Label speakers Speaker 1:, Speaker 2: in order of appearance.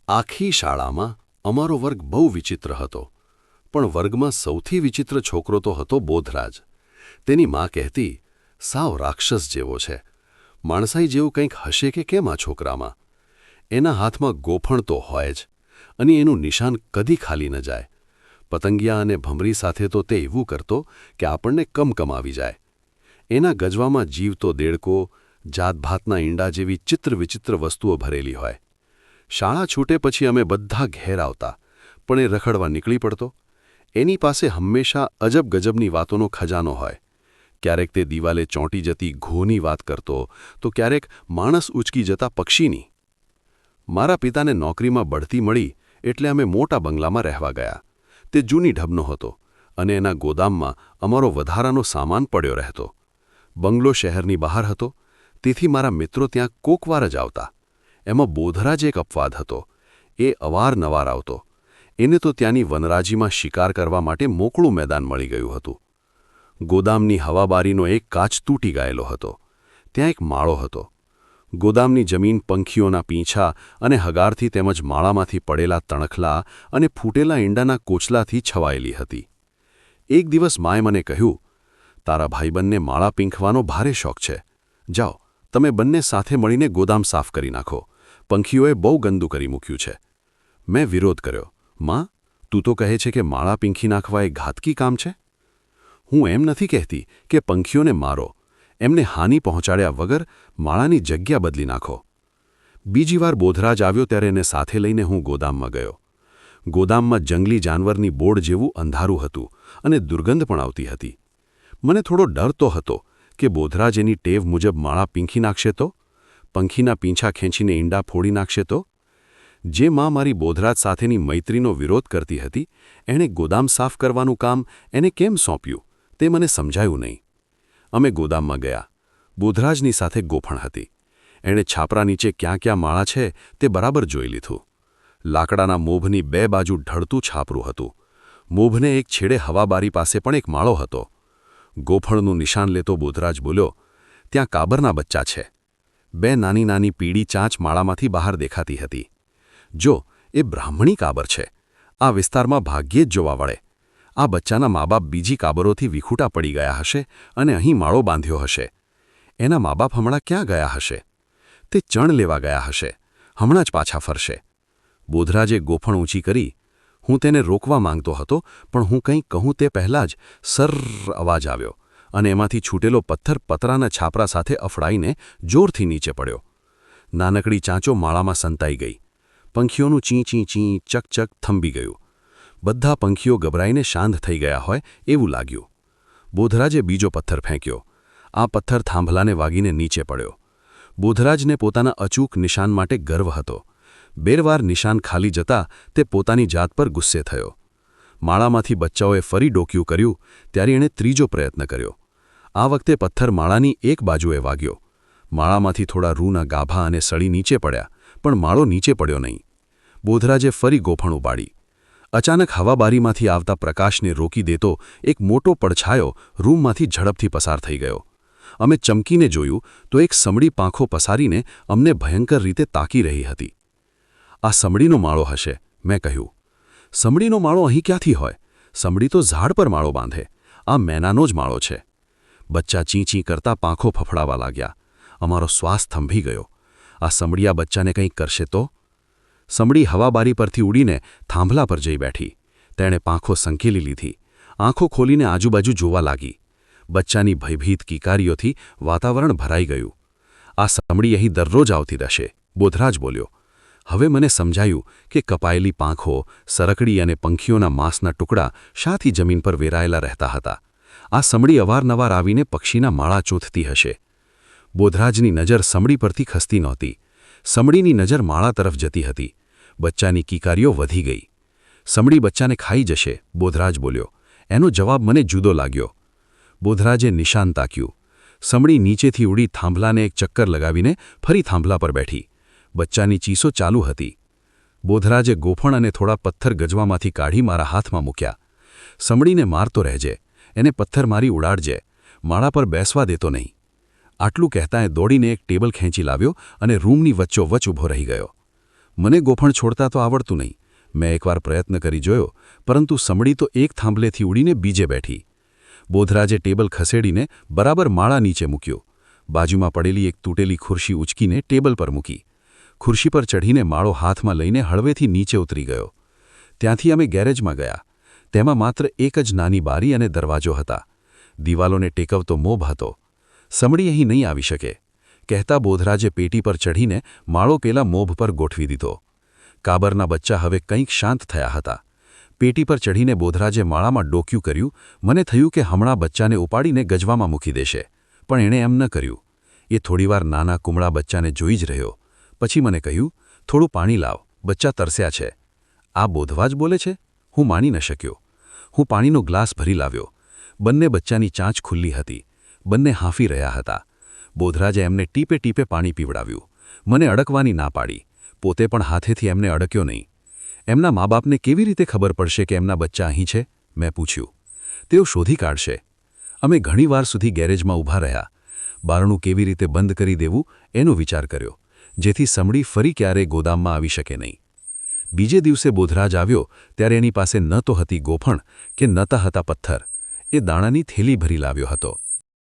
Speaker 1: આખી શાળામાં અમારો વર્ગ બહુ વિચિત્ર હતો, પણ વર્ગમાં સૌથી વિચિત્ર છોકરો તો હતો બોધરાજ. તેની મા કહેતી, સાવ રાક્ષસ જેવો છે, માણસાઈ જેવું કંઈક હશે કે કેમ આ છોકરામાં? એના હાથમાં ગોફણ તો હોય જ, અને એનું નિશાન કદી ખાલી ન જાય. પતંગિયા અને ભમરી સાથે તો તે એવું કરતો કે આપણને કમકમ આવી જાય. એના ગજવામાં જીવતો દેડકો, જાતભાતના ઈંડા જેવી ચિત્ર-વિચિત્ર વસ્તુઓ ભરેલી હોય. શાળા છૂટે પછી અમે બધા ઘેર આવતા, પણ એ રખડવા નીકળી પડતો. એની પાસે હંમેશા અજબ ગજબની વાતોનો ખજાનો હોય. ક્યારેક તે દિવાલે ચોંટી જતી ઘોની વાત કરતો, તો ક્યારેક માણસ ઉચકી જતા પક્ષીની. મારા પિતાને નોકરીમાં બઢતી મળી એટલે અમે મોટા બંગલામાં રહેવા ગયા. તે જૂની ઢબનો હતો અને એના ગોદામમાં અમારો વધારાનો સામાન પડ્યો રહેતો. બંગલો શહેરની બહાર હતો, તેથી મારા મિત્રો ત્યાં કોકવાર જ આવતા. એમાં બોધરાજ એક અપવાદ હતો. એ અવારનવાર આવતો. એને તો ત્યાંની વનરાજીમાં શિકાર કરવા માટે મોકળું મેદાન મળી ગયું હતું. ગોદામની હવાબારીનો એક કાચ તૂટી ગયેલો હતો. ત્યાં એક માળો હતો. ગોદામની જમીન પંખીઓના પીંછા અને હગારથી તેમજ માળામાંથી પડેલા તણખલા અને ફૂટેલા ઈંડાના કોચલાથી છવાયેલી હતી. એક દિવસ માએ મને કહ્યું, તારા ભાઈબંધને માળા પીંખવાનો ભારે શોખ છે. જાઓ, તમે બંને સાથે મળીને ગોદામ સાફ કરી નાખો. પંખીઓએ બહુ ગંદુ કરી મૂક્યું છે. મેં વિરોધ કર્યો. માં, તું તો કહે છે કે માળા પીંખી નાખવા એ ઘાતકી કામ છે. હું એમ નથી કહેતી કે પંખીઓને મારો, એમને હાનિ પહોંચાડ્યા વગર માળાની જગ્યા બદલી નાખો. બીજી વાર બોધરાજ આવ્યો ત્યારે એને સાથે લઈને હું ગોદામમાં ગયો. ગોદામમાં જંગલી જાનવરની બોર્ડ જેવું અંધારું હતું અને દુર્ગંધ પણ આવતી હતી. મને થોડો ડર તો હતો કે બોધરાજ એની ટેવ મુજબ માળા પીંખી નાખશે તો, પંખીના પીંછા ખેંચીને ઈંડા ફોડી નાખશે તો. જે માં મારી બોધરાજ સાથેની મૈત્રીનો વિરોધ કરતી હતી, એણે ગોદામ સાફ કરવાનું કામ એને કેમ સોંપ્યું તે મને સમજાયું નહીં. અમે ગોદામમાં ગયા. બોધરાજની સાથે ગોફણ હતી. એણે છાપરા નીચે ક્યાં ક્યાં માળા છે તે બરાબર જોઈ લીધું. લાકડાના મોભની બે બાજુ ઢળતું છાપરું હતું. મોભને એક છેડે હવાબારી પાસે પણ એક માળો હતો. ગોફણનું નિશાન લેતો બોધરાજ બોલ્યો, ત્યાં કાબરના બચ્ચા છે. બે નાની નાની પીળી ચાંચ માળામાંથી બહાર દેખાતી હતી. જો, એ બ્રાહ્મણી કાબર છે. આ વિસ્તારમાં ભાગ્યે જ જોવા વળે. આ બચ્ચાના મા બાપ બીજી કાબરોથી વિખૂટા પડી ગયા હશે અને અહીં માળો બાંધ્યો હશે. એના મા બાપ હમણાં ક્યાં ગયા હશે? તે ચણ લેવા ગયા હશે. હમણાં જ પાછા ફરશે. બોધરાજે ગોફણ ઊંચી કરી. હું તેને રોકવા માંગતો હતો, પણ હું કંઈક કહું તે પહેલાં જ સર્ર અવાજ આવ્યો અને એમાંથી છૂટેલો પથ્થર પતરાના છાપરા સાથે અફડાઈને જોરથી નીચે પડ્યો. નાનકડી ચાંચો માળામાં સંતાઈ ગઈ. પંખીઓનું ચી ચી ચી ચકચક થંભી ગયું. બધા પંખીઓ ગભરાઈને શાંત થઈ ગયા હોય એવું લાગ્યું. બોધરાજે બીજો પથ્થર ફેંક્યો. આ પથ્થર થાંભલાને વાગીને નીચે પડ્યો. બોધરાજને પોતાના અચૂક નિશાન માટે ગર્વ હતો. 2 વાર નિશાન ખાલી જતા તે પોતાની જાત પર ગુસ્સે થયો. માળામાંથી બચ્ચાઓએ ફરી ડોક્યું કર્યું ત્યારે એણે ત્રીજો પ્રયત્ન કર્યો. આ વખતે પથ્થર માળાની એક બાજુએ વાગ્યો. માળામાંથી થોડા રૂના ગાભા અને સળી નીચે પડ્યા, પણ માળો નીચે પડ્યો નહીં. બોધરાજે ફરી ગોફણ ઉપાડી. અચાનક હવાબારીમાંથી આવતા પ્રકાશને રોકી દેતો એક મોટો પડછાયો રૂમમાંથી ઝડપથી પસાર થઈ ગયો. અમે ચમકીને જોયું તો એક સમડી પાંખો પસારીને અમને ભયંકર રીતે તાકી રહી હતી. આ સમડીનો માળો હશે, મેં કહ્યું. સમડીનો માળો અહીં ક્યાંથી હોય? સમડી તો ઝાડ પર માળો બાંધે. આ મેનાનો જ માળો છે. બચ્ચા ચી ચી કરતા પાંખો ફફડાવા લાગ્યા. અમારો શ્વાસ થંભી ગયો. આ સમડી આ બચ્ચાને કંઈક કરશે તો? સમડી હવાબારી પરથી ઉડીને થાંભલા પર જઈ બેઠી. તેણે પાંખો સંકેલી લીધી. આંખો ખોલીને આજુબાજુ જોવા લાગી. બચ્ચાની ભયભીત કિકારીઓથી વાતાવરણ ભરાઈ ગયું. આ સમડી અહીં દરરોજ આવતી રહેશે, બોધરાજ બોલ્યો. હવે મને સમજાયું કે કપાયેલી પાંખો, સરકડી અને પંખીઓના માંસના ટુકડા શાથી જમીન પર વેરાયેલા રહેતા હતા. આ સમડી અવારનવાર આવીને પક્ષીના માળા ચૂંથતી હશે. બોધરાજની નજર સમડી પરથી ખસતી નહોતી. સમડીની નજર માળા તરફ જતી હતી. બચ્ચાની કિકારીઓ વધી ગઈ. સમડી બચ્ચાને ખાઈ જશે, બોધરાજ બોલ્યો. એનો જવાબ મને જુદો લાગ્યો. બોધરાજે નિશાન તાક્યું. સમડી નીચેથી ઉડી થાંભલાને એક ચક્કર લગાવીને ફરી થાંભલા પર બેઠી. બચ્ચાની ચીસો ચાલુ હતી. બોધરાજે ગોફણ અને થોડા પથ્થર ગજવામાંથી કાઢી મારા હાથમાં મૂક્યા. સમડીને મારતો રહેજે, એને પથ્થર મારી ઉડાડજે, માળા પર બેસવા દેતો નહીં. આટલું કહેતા એ દોડીને એક ટેબલ ખેંચી લાવ્યો અને રૂમની વચ્ચોવચ્ચ ઊભો રહી ગયો.
Speaker 2: મને ગોફણ છોડતા તો આવડતું નહીં. મેં એકવાર પ્રયત્ન કરી જોયો, પરંતુ સમડી તો એક થાંભલેથી ઉડીને બીજે બેઠી. બોધરાજે ટેબલ ખસેડીને બરાબર માળા નીચે મૂક્યો. બાજુમાં પડેલી એક તૂટેલી ખુરશી ઉચકીને ટેબલ પર મૂકી. ખુરશી પર ચઢીને માળો હાથમાં લઈને હળવેથી નીચે ઉતરી ગયો. ત્યાંથી અમે ગેરેજમાં ગયા. તેમાં માત્ર એક જ નાની બારી અને દરવાજો હતા. દિવાલોને ટેકવતો મોભ હતો. સમડી અહીં નહીં આવી શકે, કહેતા બોધરાજે પેટી પર ચઢીને માળો પેલા મોભ પર ગોઠવી દીધો. કાબરના બચ્ચા હવે કંઈક શાંત થયા હતા. પેટી પર ચઢીને બોધરાજે માળામાં ડોક્યું કર્યું. મને થયું કે હમણાં બચ્ચાને ઉપાડીને ગજવામાં મૂકી દેશે, પણ એણે એમ ન કર્યું. એ થોડીવાર નાના કુમળા બચ્ચાને જોઈ જ રહ્યો. પછી મને કહ્યું, થોડું પાણી લાવ, બચ્ચા તરસ્યા છે. આ બોધવા જ બોલે છે? હું માની ન શક્યો. હું પાણીનો ગ્લાસ ભરી લાવ્યો. બંને બચ્ચાની ચાંચ ખુલ્લી હતી. બંને હાંફી રહ્યા હતા. બોધરાજે એમને ટીપે ટીપે પાણી પીવડાવ્યું. મને અડકવાની ના પાડી. પોતે પણ હાથેથી એમને અડક્યો નહીં. એમના મા બાપને કેવી રીતે ખબર પડશે કે એમના બચ્ચા અહીં છે? મેં પૂછ્યું. તેઓ શોધી કાઢશે. અમે ઘણીવાર સુધી ગેરેજમાં ઊભા રહ્યા. બારણું કેવી રીતે બંધ કરી દેવું એનો વિચાર કર્યો, જેથી સમડી ફરી ક્યારેય ગોદામમાં આવી શકે નહીં. બીજે દિવસે બોધરાજ આવ્યો ત્યારે એની પાસે ન તો હતી ગોફણ કે ન હતા પથ્થર. એ દાણાની થેલી ભરી લાવ્યો હતો.